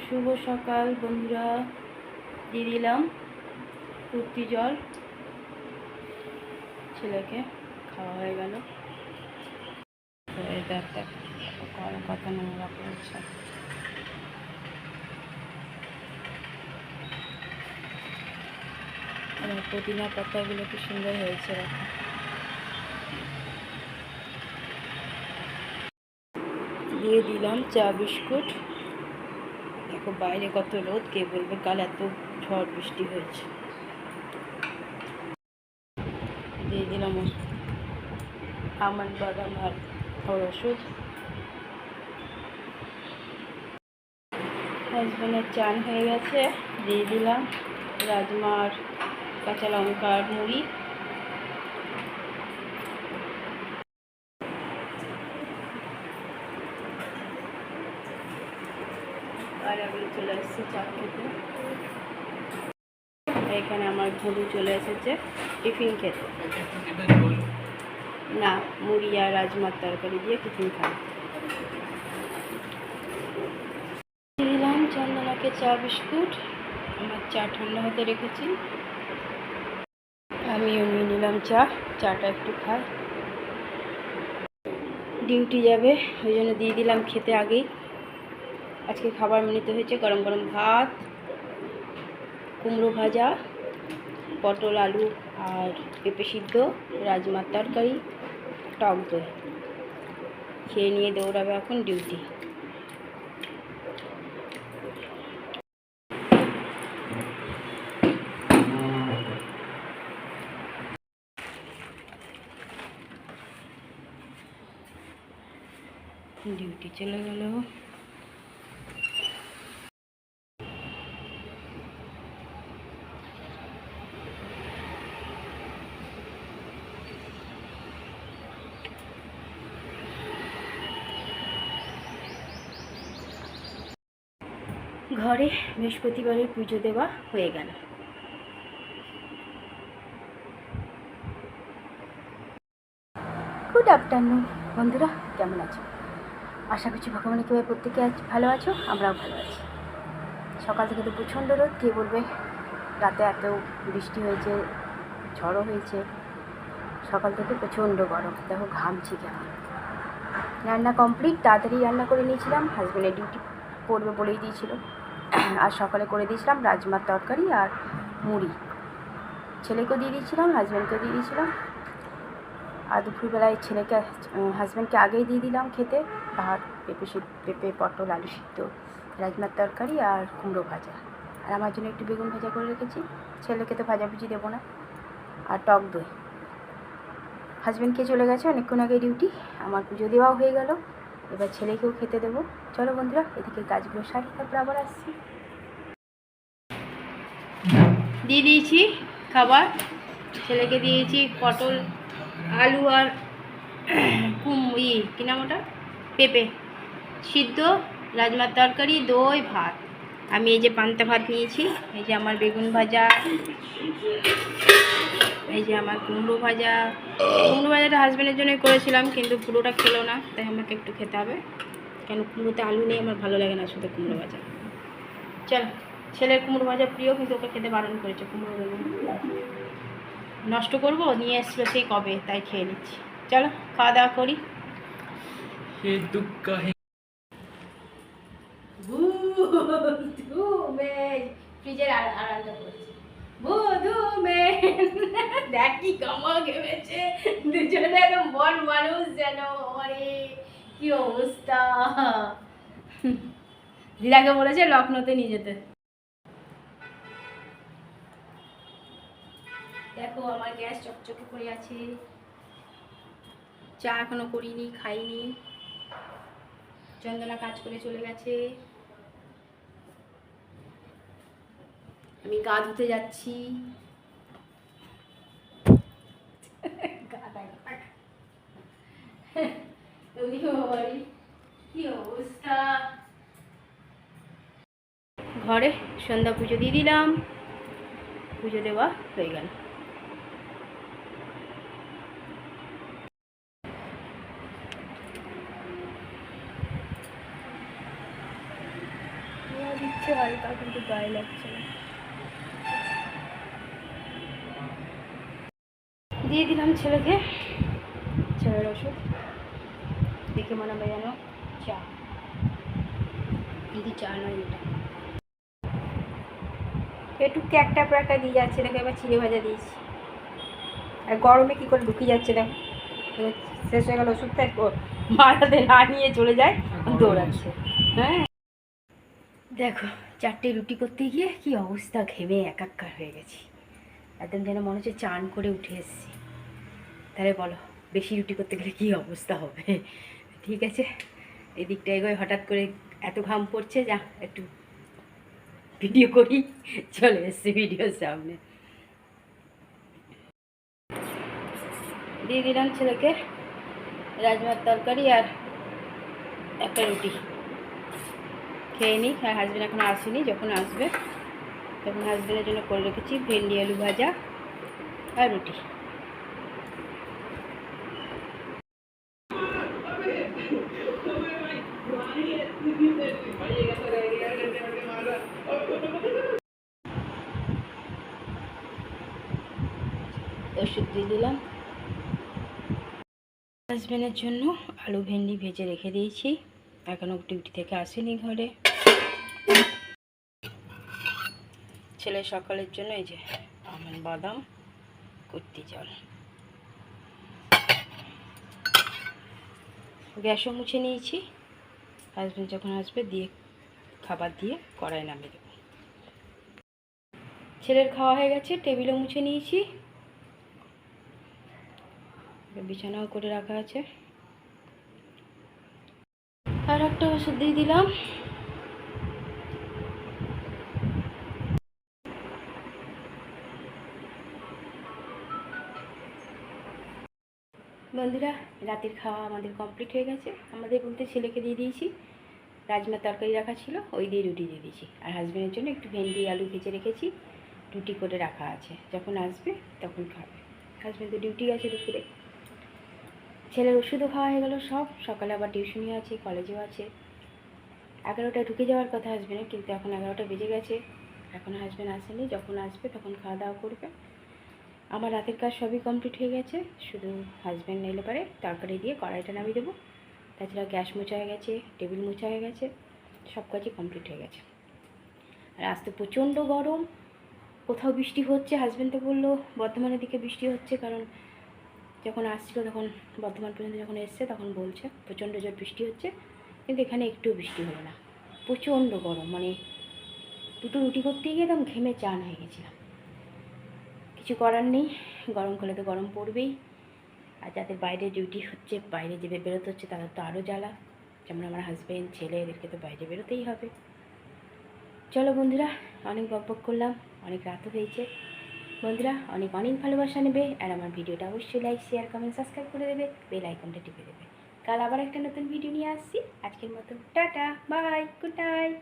শুভ সকাল বন্ধুরা। দিয়ে দিলাম কুর্তি জল, ছেলেকে খাওয়া হয়ে গেল। কথা নোংরা করেছে। পুদিনা পাতাগুলো কি সুন্দর হয়েছে। দিয়ে দিলাম চা বিস্কুট। দেখো বাইরে কত রোদ, কে বলবে কাল এত ঝড় বৃষ্টি হয়েছে। দিয়ে দিলাম আমন্ড বাদাম আর ওষুধ। হাজবেন্ডের চান হয়ে গেছে। দিয়ে দিলাম রাজমা আর কাঁচা লঙ্কা আর মুড়ি। আর আমি চলে এসেছি চা খেতে। এখানে আমার ভুলু চলে এসেছে টিফিন খেতে। না, মুড়ি আর রাজমার তরকারি দিয়ে টিফিন খাই। দিলাম চন্দনাকে চা বিস্কুট। আমার চা ঠান্ডা হতে রেখেছি, আমিও নিয়ে নিলাম চাটা একটু খাই। ডিউটি যাবে, ওই জন্য দিয়ে দিলাম খেতে আগেই। আজকে খাবার মেনুতে হয়েছে গরম গরম ভাত, কুমড়ো ভাজা, পটল আলু আর পেঁপে সিদ্ধ, রাজমার তরকারি, টক দই। খেয়ে নিয়ে দৌড়াবে এখন ডিউটি। ডিউটি চলে গেল। ঘরে বৃহস্পতিবারের পুজো দেওয়া হয়ে গেল। গুড আফটারনুন বন্ধুরা, কেমন আছো? আশা করছি ভগবানের কৃপায় প্রত্যেকে ভালো আছো, আমরাও ভালো আছি। সকাল থেকে তো প্রচণ্ড রোদ, কে বলবে রাতে এত বৃষ্টি হয়েছে, ঝড়ও হয়েছে। সকাল থেকে প্রচণ্ড গরম, দেখো ঘামছি কেমন। রান্না কমপ্লিট, তাড়াতাড়ি রান্না করে নিয়েছিলাম, হাজব্যান্ডের ডিউটি পড়বে বলেই দিয়েছিল। আর সকালে করে দিয়েছিলাম রাজমার তরকারি আর মুড়ি। ছেলেকেও দিয়ে দিয়েছিলাম, হাজব্যান্ডকেও দিয়ে দিয়েছিলাম। আর দুপুরবেলায় হাজব্যান্ডকে আগেই দিয়ে দিলাম খেতে ভাত, পেঁপে পটল আলু সিদ্ধ, রাজমার তরকারি আর কুমড়ো ভাজা। আর আমার জন্য একটু বেগুন ভাজা করে রেখেছি, ছেলেকে তো ভাজাভুজি দেবো না। আর টক দই। হাজব্যান্ডকে চলে গেছে অনেকক্ষণ আগে ডিউটি, আমার পুজো দেওয়াও হয়ে গেল। এবার ছেলেকেও খেতে দেবো। চলো বন্ধুরা, এদিকে কাজগুলো সারি, তারপর আবার আসছি। দিয়ে দিয়েছি খাবার, ছেলেকে দিয়েছি পটল আলু আর কি নাম ওটা, পেঁপে সিদ্ধ, রাজমার তরকারি, দই, ভাত। আমি এই যে পান্তা ভাত নিয়েছি, এই যে আমার বেগুন ভাজা, এই যে আমার কুমড়ো ভাজাটা হাজব্যান্ডের জন্যই করেছিলাম, কিন্তু পুরোটা খেলো না, তাই আমাকে একটু খেতে হবে। কেন কুমড়োতে আলু নেই, আমার ভালো লাগে না শুধু কুমড়ো ভাজা। চল, ছেলের কুমড়ো ভাজা প্রিয়, কিন্তু ওকে খেতে বারণ করেছে। কুমড়ো বেগুন নষ্ট করবো, নিয়ে এসলো সেই কবে, তাই খেয়ে নিচ্ছি। চলো খাওয়া দাওয়া করি। ফ্রিজের আড়ালটা করছি। দেখ কি কামা ঘেমেছে, দুজনে একদম বন মানুষ যেন। আরে কি অবস্থা। দিদাকে বলেছে লখনৌতে নিয়ে যেতে। দেখো আমার গ্যাস চকচকে করে আছে। চা এখনো করিনি, খাইনি। চন্দনা কাজ করে চলে গেছে, আমি গা ধুতে যাচ্ছি। কি অবস্থা। ঘরে সন্ধ্যা পুজো দিয়ে দিলাম, পুজো দেওয়া হয়ে গেল। দিচ্ছে হালকা, কিন্তু গায়ে লাগছে না। দিয়ে দিলাম ছেলেকে ছেলের ওষুধ। দেখে মনে হবে যেন চা, কিন্তু চা নয় এটা। একটু একটা পর একটা দিয়ে যাচ্ছে, দেখো এবার চিড়ে ভাজা দিয়েছি। আর গরমে কী করে ঢুকে যাচ্ছে দেখো, শেষ হয়ে গেল ওষুধটা, মাথাতে না নিয়ে চলে যায়, দৌড়াচ্ছে। হ্যাঁ দেখো 4টে রুটি করতে গিয়ে কি অবস্থা, ঘেমে একাকার হয়ে গেছি, একদম যেন মনে হচ্ছে চান করে উঠে এসেছি। তাহলে বলো বেশি রুটি করতে গেলে কী অবস্থা হবে। ঠিক আছে, এদিকটা এগোয়, হঠাৎ করে এত ঘাম পড়ছে, যা একটু ভিডিও করি, চলে এসছি ভিডিওর সামনে। দিয়ে দিলাম ছেলেকে রাজমার তরকারি আর একটা রুটি, খেয়ে নিই। আর হাজব্যান্ড এখন আসেনি, যখন আসবে তখন হাজব্যান্ডের জন্য করে রেখেছি ভেন্ডি আলু ভাজা আর রুটি। ওষুধ দিয়ে দিলাম। হাজব্যান্ডের জন্য আলু ভেন্ডি ভেজে রেখে দিয়েছি, এখনও ডিউটি থেকে আসেনি ঘরে। ছেলে সকালের জন্য এই যে আমন বাদাম কুর্তি জল। গ্যাসও মুছে নিয়েছি, হাজব্যান্ড যখন আসবে দিয়ে খাবার দিয়ে কড়াই নামিয়ে দেবো। ছেলের খাওয়া হয়ে গেছে, টেবিলও মুছে নিয়েছি, বিছানাও করে রাখা আছে। আর একটা ওষুধ দিয়ে দিলাম। বন্ধুরা রাতের খাওয়া আমাদের কমপ্লিট হয়ে গেছে, আমাদের বলতে ছেলেকে দিয়ে দিয়েছি, রাজমার তরকারি রাখা ছিল, ওই দিয়ে রুটি দিয়ে দিয়েছি। আর হাজব্যান্ডের জন্য একটু ভেন্ডি আলু ভেজে রেখেছি, রুটি করে রাখা আছে, যখন আসবে তখন খাবে। হাজব্যান্ড তো ডিউটি আছে দুপুরে। ছেলের ওষুধও খাওয়া হয়ে গেল সব, সকালে আবার টিউশনই আছে, কলেজেও আছে। 11টায় ঢুকে যাওয়ার কথা হাজব্যান্ডের, কিন্তু এখন 11টা বেজে গেছে, এখন হাজব্যান্ড আসেনি, যখন আসবে তখন খাওয়া দাওয়া করবে। আমার রাতের কাজ সবই কমপ্লিট হয়ে গেছে, শুধু হাজব্যান্ড এলে পরে তরকারি দিয়ে কড়াইটা নামিয়ে দেবো। তাছাড়া গ্যাস মোছা হয়ে গেছে, টেবিল মোছা হয়ে গেছে, সব কাজই কমপ্লিট হয়ে গেছে। আর আজ তো প্রচণ্ড গরম, কোথাও বৃষ্টি হচ্ছে, হাজব্যান্ড তো বললো বর্ধমানের দিকে বৃষ্টি হচ্ছে, কারণ যখন আসছিলো তখন বর্ধমান পর্যন্ত যখন এসছে তখন বলছে প্রচণ্ড জোর বৃষ্টি হচ্ছে, কিন্তু এখানে একটুও বৃষ্টি হলো না। প্রচণ্ড গরম, মানে দুটো রুটি করতে গিয়ে একদম ঘেমে চান হয়ে গেছিলাম। কিছু করার নেই, গরমকালে তো গরম পড়বেই। আর যাদের বাইরে ডিউটি হচ্ছে, বাইরে যে বেরোতে হচ্ছে, তাদের তো আরও জ্বালা, যেমন আমার হাজব্যান্ড ছেলে, এদেরকে তো বাইরে বেরোতেই হবে। চলো বন্ধুরা, অনেক বকবক করলাম, অনেক রাতও হয়েছে। বন্ধুরা অনেক অনেক ভালোবাসা নেবে, আর আমার ভিডিওটা অবশ্যই লাইক শেয়ার কমেন্ট সাবস্ক্রাইব করে দেবে, বেল আইকনটা টিপে দেবে। কাল আবার একটা নতুন ভিডিও নিয়ে আসছি। আজকের মতো টাটা, বাই, গুড নাইট।